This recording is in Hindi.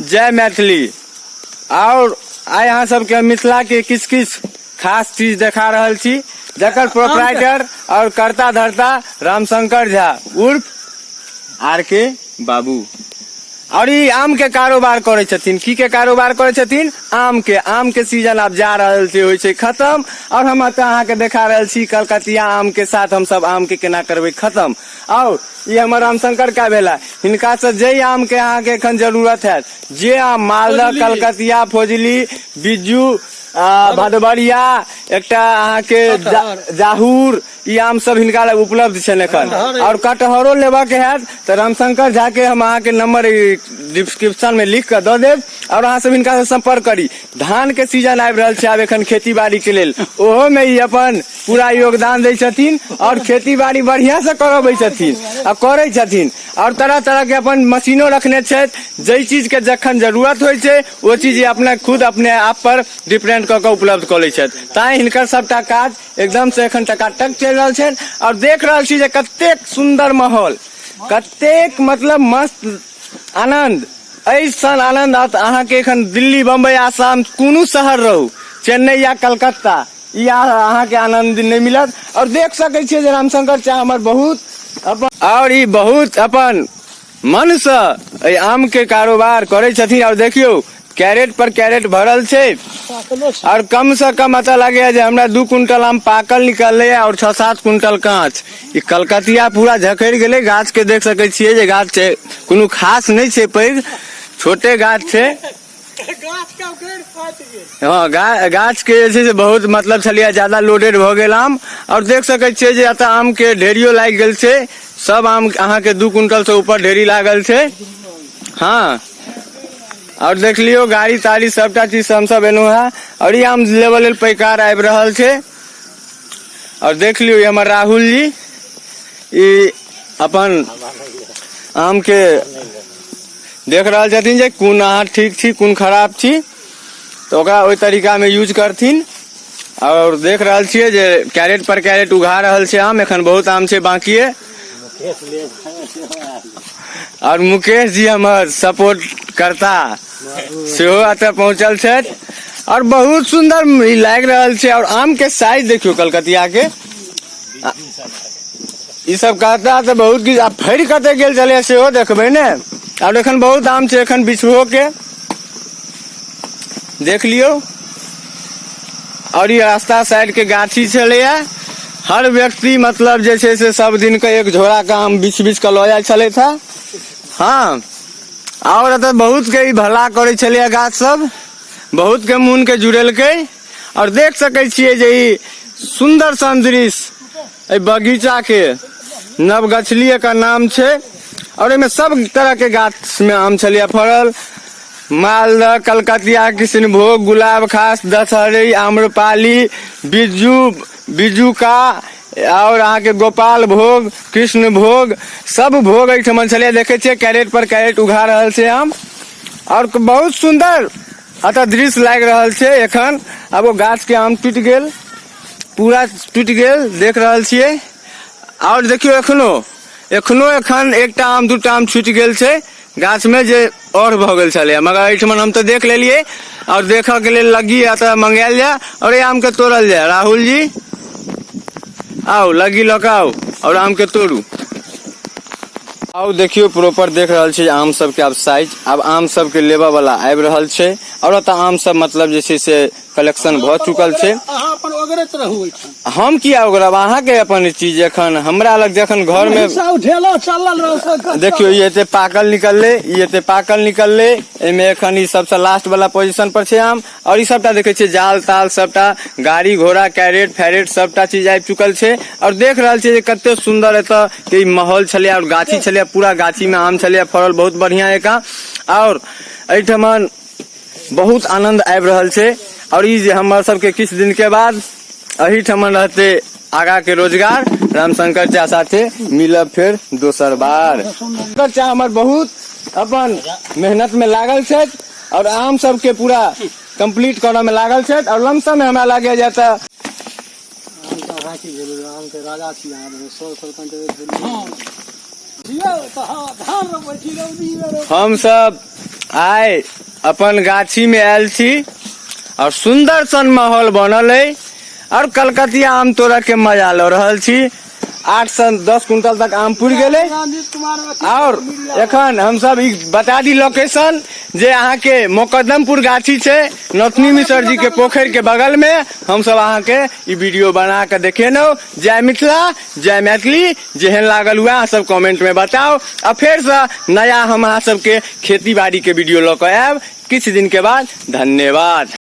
जय मैथिली। और आइ अहाँ सबके मिथिला के किस किस खास चीज देखा रहल छी, जकर प्रोप्राइटर और कर्ता धर्ता रामशंकर झा उर्फ आर के बाबू। और ई आम के कारोबार करे छथिन। की के कारोबार करे छथिन? आम के सीजन अब जा रहल छै, होय छै खत्म। और हम अहाँ के देखा रहल छी कलकतिया आम के साथ हम सब आम के केना करबै खत्म। और ये हमर रामशंकर का भेला, हिनका से जे आम के अहाँ के एखन जरूरत है, जे आम मालदह, कलकतिया, फजली, बिज्जू, भदबरिया, एकटा अहाँ के जाहुर, ई आम सब हिनका लग उपलब्ध छन एखन। और कटहरो लेबा के है तो रामशंकर झा के हम अहाँ के नंबर डिस्क्रिप्शन में लिख कर दे देब और अहाँ सब हिनका से संपर्क करी। धान के सीजन आबि रहल छै आब एखन खेती बाड़ी के लेल, ओहो में ई अपन पूरा योगदान दै छथिन और खेती बाड़ी बढ़िया से करबै छथिन आ करै छथिन। और तरह तरह के अपन मशीनो रखने छथि, जई चीज के जखन जरूरत होइ छै वो चीज अपने खुद अपने आप पर डिपेंड क के उपलब्ध क लै छथि। ताई हिनकर सबटा काज एकदम से एखन टकाटक चलि रहल छै। और देख रहल छी जे कतेक सुंदर माहौल, कतेक मतलब मस्त आनंद। ऐसन आनंद अहाँ के एखन दिल्ली, बम्बई, आसाम कोनो शहर रहू, चेन्नई या कलकत्ता, ई अहाँ के आनंद नहीं मिलत। और देख सकै छियै जे रामशंकर झा हमर बहुत अपन और ई बहुत अपन मन से आम के कारोबार करे छथिन। और देखियो कैरेट पर कैरेट भरल छै और कम से कम ऐसा लगे जे हमरा 2 क्विंटल आम पाकल निकलले और 6-7 क्विंटल कांच। ई कलकतिया पूरा झकड़ गेले गाछ के, देख सकै छियै जे गाछ छै कोनो खास नहीं छै, पैघ छोटे गाछ छै। हाँ, गाछ के जे छै से बहुत मतलब छलिए ज्यादा लोडेड भ गेल आम। और देख सकै छियै जे एतऽ आम के ढेरियो लागि गेल छै, सब आम अहाँ के 2 क्विंटल से ऊपर ढेरी लागल छै। हाँ, और देख लियो गाड़ी ताड़ी सबटा चीज हम सब एलू है और ये आम लेवल पैकार आबि रहल छै। और देख लियो ये हमर राहुल जी ई अपन आम के देख रहल छथिन जे कोन अहाँ ठीक छी कोन खराब छी, तो ओकरा ओहि तरीका में यूज करथिन। और देख रहल छियै जे कैरेट पर कैरेट उघा रहल छै आम, एखन बहुत आम छै बाकी। और मुकेश जी हमर सपोर्ट करता सेहो एतऽ पहुंचल छथि और बहुत सुंदर लागि रहल छै। और आम के साइज देखियो कलकतिया के, ई सब कहता तो बहुत किछ फड़ कते गेल छले सेहो देखबै ने। और एखन बहुत आम छै एखन बिछुओ के, देख लियो। और ये रास्ता साइड के गाछी छलैया, हर व्यक्ति मतलब जे छै से सब दिन के एक झोरा का आम बीच बीच के लऽ जाइ छलै था। हाँ, और एतऽ बहुत के भला करे छलै गाछ सब, बहुत के मोन के जुड़ेलकै। और देख सकै छियै जे ई सुंदर सन दृश्य बगीचा के नवगछली का नाम छै। और एमे सब तरह के गाछ में आम छलिए फड़ल, मालदह, कलकतिया, किशनभोग, गुलाब खास, दशहरी, आम्रपाली, बिज्जू का और अहाँ के गोपाल भोग, कृष्ण भोग, सब भोग एठमन छलिए। देखे छियै कैरेट पर कैरेट उघा रहल छै आम और बहुत सुंदर अतः दृश्य लागि रहल छै एखन। अब वो गाछ के आम टूट गेल, पूरा टूट गेल देख रहल छियै। और देखियो एखनो एखन एकटा आम दूटा आम छूट गेल छै गाछ में जे और भ गेल छलै, मगर एठमन हम तो देख लेलिए और देखऽ के लेल लगी एतऽ मंगायल जाए और ये आम के तोड़ल जाए। राहुल जी आओ लगी लगाओ और आम के तोड़ू। आओ देखियो प्रॉपर देख रहल छी आम सब के अब साइज, अब आम सब के लेबा वाला आबि रहल छै और एतऽ आम सब मतलब जे छै से कलेक्शन भ चुकल छै। हम किया ओगरब, अहाँ के अपन चीज एखन हमरा लग जखन घर में देखियो ये एते पाकल निकलले, एमे एखन ई सबसे लास्ट वाला पोजीशन पर छै आम। और ई सबटा देखे छियै जाल ताल सबटा गाड़ी घोड़ा कैरेट फैरेट सबटा चीज आबि चुकल छै। और देख रहल छियै जे कते सुंदर एतऽ के माहौल छलै और गाछी छलै, पूरा गाछी में आम छलै फड़ल बहुत बढ़िया एका। और एठमन बहुत आनंद आबि रहल छै। और ई जे हमर सबके किछ दिन के बाद एहिठमन रहते आगा के रोजगार रामशंकर चा साथे मिलब फेर दोसर बार। रामशंकर चा हमर बहुत अपन मेहनत में लागल छथि और आम सब के पूरा कंप्लीट करऽ में लागल छथि। और लमसम में हमरा लागे जाता हम सब आय अपन गाछी में आयल छी और सुंदर सन माहौल बनल है और कलकतिया आम तोड़ के मजा ले रहल छी। 8 से 10 क्विंटल तक आम पुर गेले और एखन हम सब बता दी लोकेशन जे अहाँ के मोकदमपुर गाछी छे नथनी मिश्र जी के पोखर के बगल में। हम सब अहाँ के ई वीडियो बना के देखेनो। जय मिथिला जय मैथिली। जेहन लागल हुआ अहाँ सब कमेंट में बताओ और फिर से नया हम अहाँ सब के खेती बाड़ी के वीडियो लऽ के आयब किछ दिन के बाद। धन्यवाद।